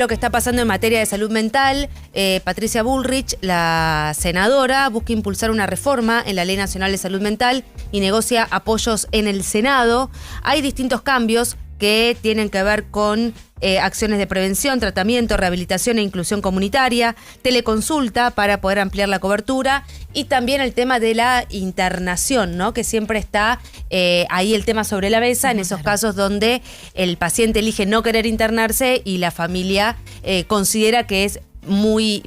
Lo que está pasando en materia de salud mental, Patricia Bullrich, la senadora, busca impulsar una reforma en la Ley Nacional de Salud Mental y negocia apoyos en el Senado. Hay distintos cambios que tienen que ver con acciones de prevención, tratamiento, rehabilitación e inclusión comunitaria, teleconsulta para poder ampliar la cobertura y también el tema de la internación, ¿no? Que siempre está ahí el tema sobre la mesa en esos casos donde el paciente elige no querer internarse y la familia considera que es muy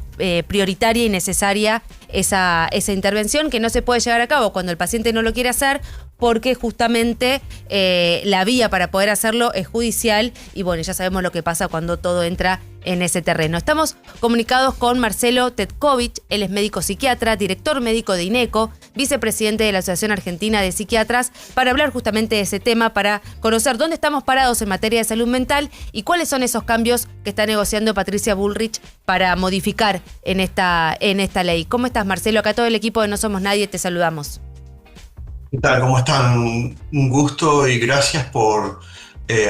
prioritaria y necesaria esa intervención, que no se puede llevar a cabo cuando el paciente no lo quiere hacer, porque justamente la vía para poder hacerlo es judicial y bueno, ya sabemos lo que pasa cuando todo entra en ese terreno. Estamos comunicados con Marcelo Tetkovich, él es médico psiquiatra, director médico de INECO, vicepresidente de la Asociación Argentina de Psiquiatras, para hablar justamente de ese tema, para conocer dónde estamos parados en materia de salud mental y cuáles son esos cambios que está negociando Patricia Bullrich para modificar en esta ley. ¿Cómo estás, Marcelo? Acá todo el equipo de No Somos Nadie te saludamos. ¿Qué tal? ¿Cómo están? Un gusto y gracias por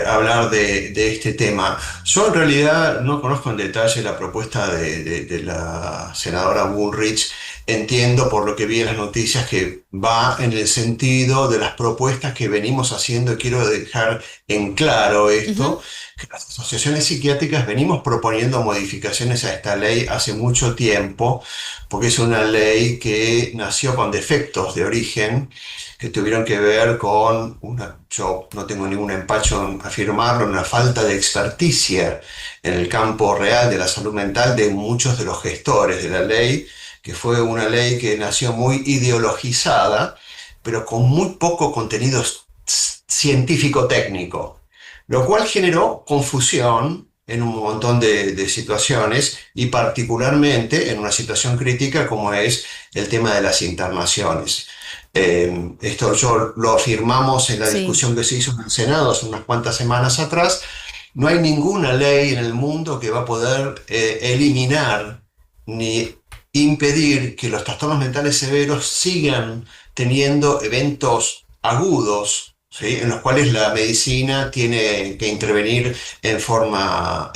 hablar de este tema. Yo en realidad no conozco en detalle la propuesta de la senadora Bullrich. Entiendo por lo que vi en las noticias que va en el sentido de las propuestas que venimos haciendo, y quiero dejar en claro esto, que las asociaciones psiquiátricas venimos proponiendo modificaciones a esta ley hace mucho tiempo, porque es una ley que nació con defectos de origen, que tuvieron que ver con yo no tengo ningún empacho en afirmarlo, una falta de experticia en el campo real de la salud mental de muchos de los gestores de la ley, que fue una ley que nació muy ideologizada, pero con muy poco contenido científico-técnico, lo cual generó confusión en un montón de situaciones y particularmente en una situación crítica como es el tema de las internaciones. Esto yo lo afirmamos en la discusión que se hizo en el Senado hace unas cuantas semanas atrás. No hay ninguna ley en el mundo que va a poder eliminar ni impedir que los trastornos mentales severos sigan teniendo eventos agudos, ¿sí?, en los cuales la medicina tiene que intervenir en forma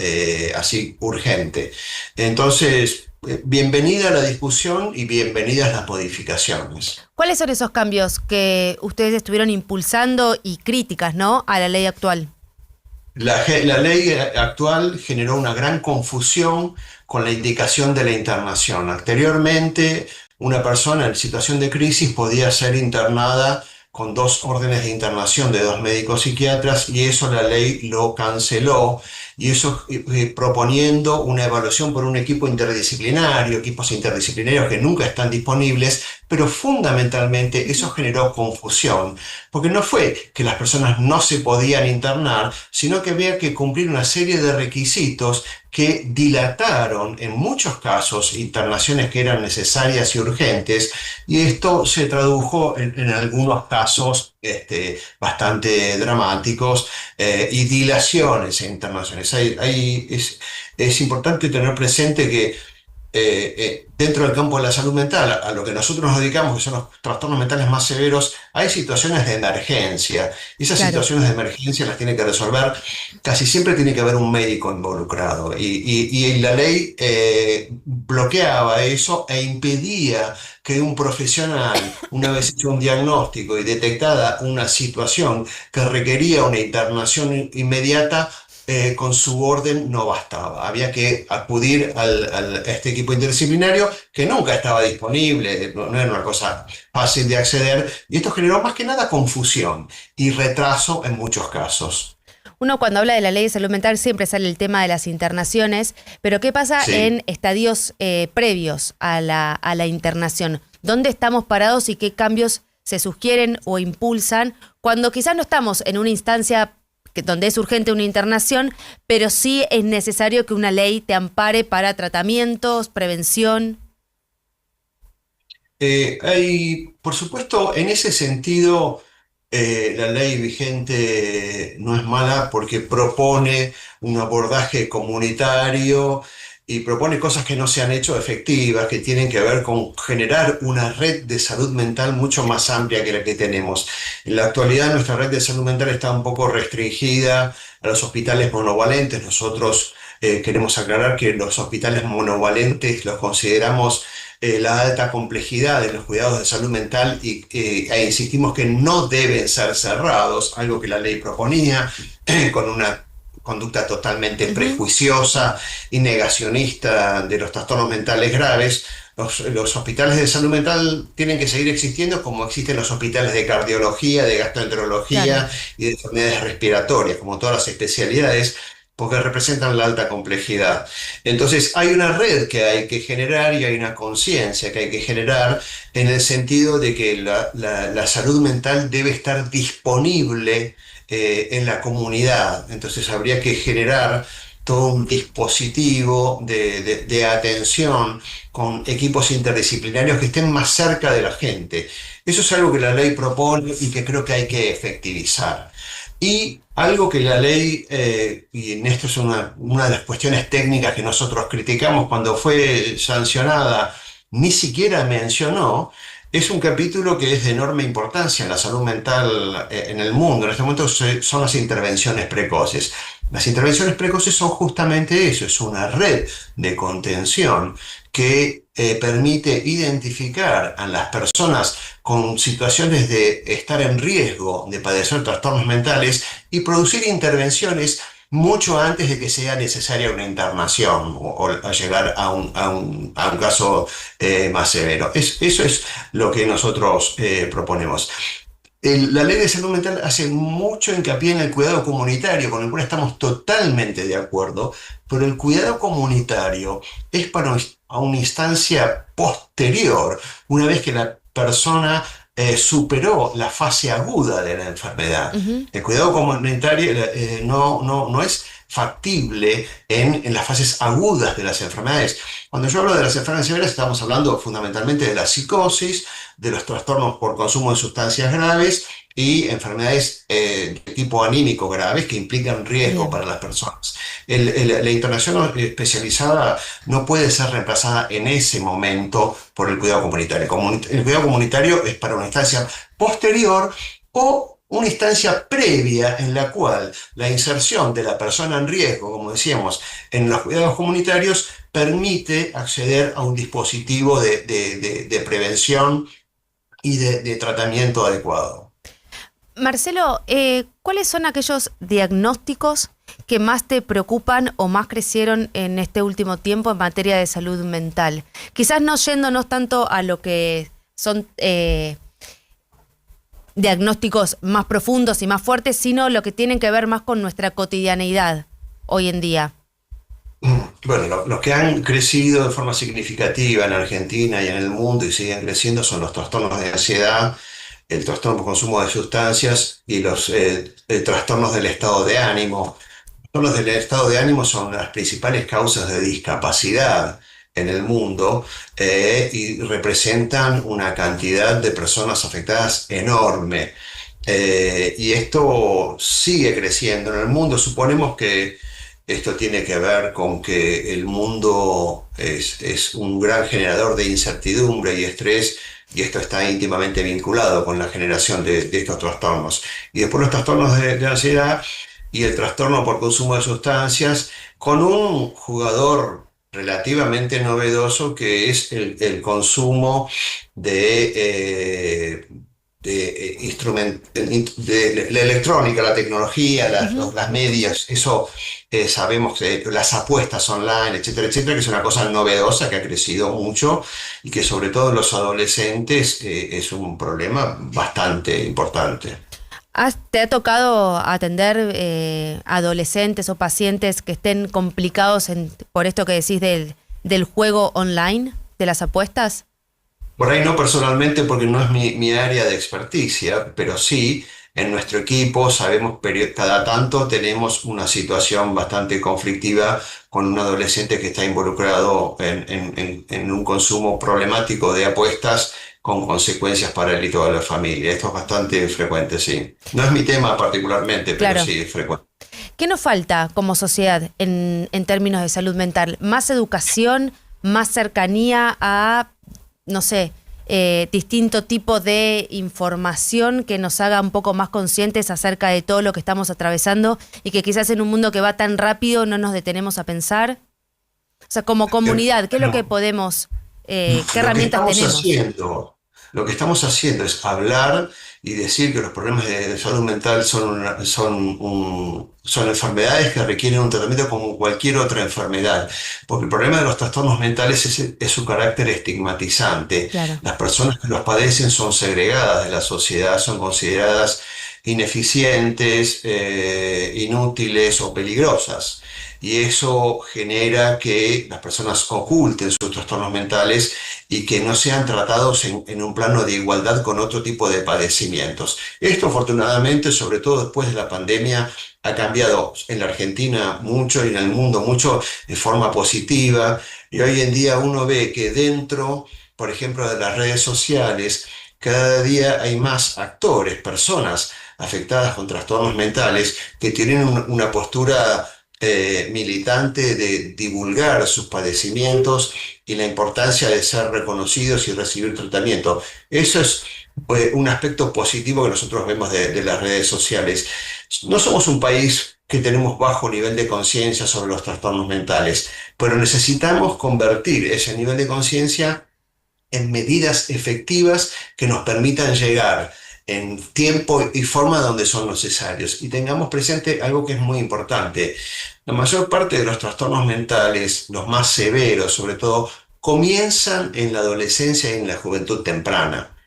así urgente. Entonces, bienvenida a la discusión y bienvenidas las modificaciones. ¿Cuáles son esos cambios que ustedes estuvieron impulsando y críticas, ¿no?, a la ley actual? La ley actual generó una gran confusión con la indicación de la internación. Anteriormente, una persona en situación de crisis podía ser internada con 2 órdenes de internación de 2 médicos psiquiatras, y eso la ley lo canceló, y eso proponiendo una evaluación por un equipos interdisciplinarios que nunca están disponibles, pero fundamentalmente eso generó confusión, porque no fue que las personas no se podían internar, sino que había que cumplir una serie de requisitos que dilataron en muchos casos internaciones que eran necesarias y urgentes, y esto se tradujo en algunos casos bastante dramáticos y dilaciones en internaciones. Es importante tener presente que dentro del campo de la salud mental, a lo que nosotros nos dedicamos, que son los trastornos mentales más severos, hay situaciones de emergencia. Y esas situaciones de emergencia las tiene que resolver, casi siempre tiene que haber un médico involucrado. Y la ley bloqueaba eso e impedía que un profesional, una vez hecho un diagnóstico y detectada una situación que requería una internación inmediata, con su orden no bastaba. Había que acudir a este equipo interdisciplinario que nunca estaba disponible, no era una cosa fácil de acceder, y esto generó más que nada confusión y retraso en muchos casos. Uno cuando habla de la ley de salud mental siempre sale el tema de las internaciones, pero ¿qué pasa en estadios previos a la internación? ¿Dónde estamos parados y qué cambios se sugieren o impulsan cuando quizás no estamos en una instancia donde es urgente una internación, pero sí es necesario que una ley te ampare para tratamientos, prevención? Por supuesto, en ese sentido, la ley vigente no es mala porque propone un abordaje comunitario y propone cosas que no se han hecho efectivas, que tienen que ver con generar una red de salud mental mucho más amplia que la que tenemos. En la actualidad nuestra red de salud mental está un poco restringida a los hospitales monovalentes. Nosotros queremos aclarar que los hospitales monovalentes los consideramos la alta complejidad de los cuidados de salud mental e insistimos que no deben ser cerrados, algo que la ley proponía, con una conducta totalmente prejuiciosa y negacionista de los trastornos mentales graves. Los hospitales de salud mental tienen que seguir existiendo como existen los hospitales de cardiología, de gastroenterología Claro. y de enfermedades respiratorias, como todas las especialidades, porque representan la alta complejidad. Entonces hay una red que hay que generar y hay una conciencia que hay que generar en el sentido de que la salud mental debe estar disponible en la comunidad. Entonces habría que generar todo un dispositivo de atención con equipos interdisciplinarios que estén más cerca de la gente. Eso es algo que la ley propone y que creo que hay que efectivizar. Y algo que la ley, y en esto es una de las cuestiones técnicas que nosotros criticamos cuando fue sancionada, ni siquiera mencionó, es un capítulo que es de enorme importancia en la salud mental en el mundo. En este momento son las intervenciones precoces. Las intervenciones precoces son justamente eso, es una red de contención que permite identificar a las personas con situaciones de estar en riesgo de padecer trastornos mentales y producir intervenciones mucho antes de que sea necesaria una internación o a llegar a un caso más severo. Eso es lo que nosotros proponemos. La ley de salud mental hace mucho hincapié en el cuidado comunitario, con el cual estamos totalmente de acuerdo, pero el cuidado comunitario es para a una instancia posterior, una vez que la persona superó la fase aguda de la enfermedad. Ujú. El cuidado comunitario no es factible en las fases agudas de las enfermedades. Cuando yo hablo de las enfermedades severas, estamos hablando fundamentalmente de la psicosis, de los trastornos por consumo de sustancias graves y enfermedades de tipo anímico graves que implican riesgo Bien. para las personas. La internación especializada no puede ser reemplazada en ese momento por el cuidado comunitario. El cuidado comunitario es para una instancia posterior o una instancia previa en la cual la inserción de la persona en riesgo, como decíamos, en los cuidados comunitarios permite acceder a un dispositivo de prevención y de tratamiento adecuado. Marcelo, ¿cuáles son aquellos diagnósticos que más te preocupan o más crecieron en este último tiempo en materia de salud mental? Quizás no yéndonos tanto a lo que son diagnósticos más profundos y más fuertes, sino lo que tienen que ver más con nuestra cotidianeidad hoy en día. Bueno, los que han crecido de forma significativa en Argentina y en el mundo y siguen creciendo son los trastornos de ansiedad, el trastorno por consumo de sustancias y los trastornos del estado de ánimo. Los trastornos del estado de ánimo son las principales causas de discapacidad en el mundo y representan una cantidad de personas afectadas enorme. Y esto sigue creciendo en el mundo. Suponemos que esto tiene que ver con que el mundo es un gran generador de incertidumbre y estrés, y esto está íntimamente vinculado con la generación de estos trastornos. Y después los trastornos de ansiedad y el trastorno por consumo de sustancias, con un jugador relativamente novedoso que es el consumo de la electrónica, la tecnología, Ujú. las medias, eso sabemos que las apuestas online, etcétera, etcétera, que es una cosa novedosa que ha crecido mucho y que sobre todo en los adolescentes es un problema bastante importante. ¿Te ha tocado atender adolescentes o pacientes que estén complicados por esto que decís del juego online, de las apuestas? Por ahí no personalmente porque no es mi área de experticia, pero sí en nuestro equipo sabemos cada tanto tenemos una situación bastante conflictiva con un adolescente que está involucrado en un consumo problemático de apuestas con consecuencias para él y toda la familia. Esto es bastante frecuente, sí. No es mi tema particularmente, pero Claro. sí es frecuente. ¿Qué nos falta como sociedad en términos de salud mental? ¿Más educación, más cercanía a, no sé, distinto tipo de información que nos haga un poco más conscientes acerca de todo lo que estamos atravesando y que quizás en un mundo que va tan rápido no nos detenemos a pensar? O sea, como comunidad, ¿qué es lo que podemos, qué herramientas tenemos? Lo que estamos haciendo es hablar y decir que los problemas de salud mental son enfermedades que requieren un tratamiento como cualquier otra enfermedad, porque el problema de los trastornos mentales es su carácter estigmatizante. Claro. Las personas que los padecen son segregadas de la sociedad, son consideradas ineficientes, inútiles o peligrosas. Y eso genera que las personas oculten sus trastornos mentales y que no sean tratados en un plano de igualdad con otro tipo de padecimientos. Esto, afortunadamente, sobre todo después de la pandemia, ha cambiado en la Argentina mucho y en el mundo mucho de forma positiva. Y hoy en día uno ve que dentro, por ejemplo, de las redes sociales, cada día hay más actores, personas afectadas con trastornos mentales que tienen una postura militante de divulgar sus padecimientos y la importancia de ser reconocidos y recibir tratamiento. Eso es un aspecto positivo que nosotros vemos de las redes sociales. No somos un país que tenemos bajo nivel de conciencia sobre los trastornos mentales, pero necesitamos convertir ese nivel de conciencia en medidas efectivas que nos permitan llegar en tiempo y forma donde son necesarios. Y tengamos presente algo que es muy importante. La mayor parte de los trastornos mentales, los más severos sobre todo, comienzan en la adolescencia y en la juventud temprana.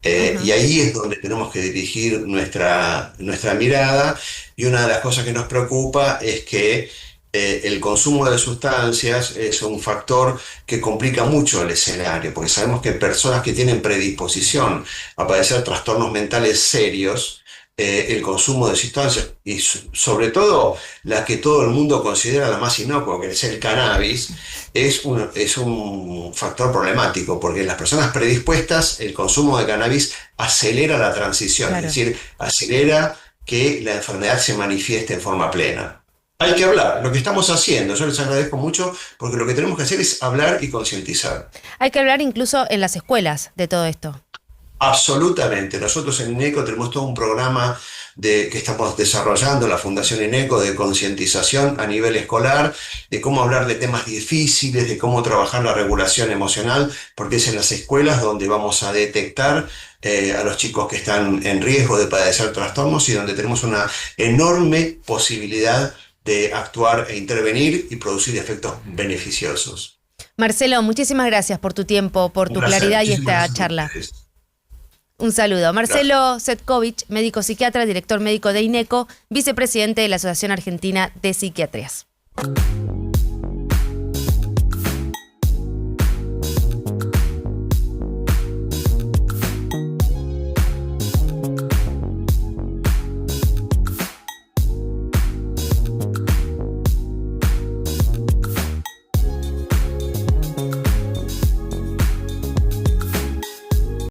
Y ahí es donde tenemos que dirigir nuestra mirada, y una de las cosas que nos preocupa es que el consumo de sustancias es un factor que complica mucho el escenario, porque sabemos que personas que tienen predisposición a padecer trastornos mentales serios, el consumo de sustancias, y sobre todo la que todo el mundo considera la más inocua, que es el cannabis, es un factor problemático, porque en las personas predispuestas el consumo de cannabis acelera la transición, Claro. es decir, acelera que la enfermedad se manifieste en forma plena. Hay que hablar, lo que estamos haciendo, yo les agradezco mucho, porque lo que tenemos que hacer es hablar y concientizar. Hay que hablar incluso en las escuelas de todo esto. Absolutamente. Nosotros en INECO tenemos todo un programa que estamos desarrollando, la Fundación INECO, de concientización a nivel escolar, de cómo hablar de temas difíciles, de cómo trabajar la regulación emocional, porque es en las escuelas donde vamos a detectar a los chicos que están en riesgo de padecer trastornos y donde tenemos una enorme posibilidad de actuar e intervenir y producir efectos beneficiosos. Marcelo, muchísimas gracias por tu tiempo, por tu claridad y esta charla. Un saludo. Marcelo Cvetkovic, médico psiquiatra, director médico de INECO, vicepresidente de la Asociación Argentina de Psiquiatrías.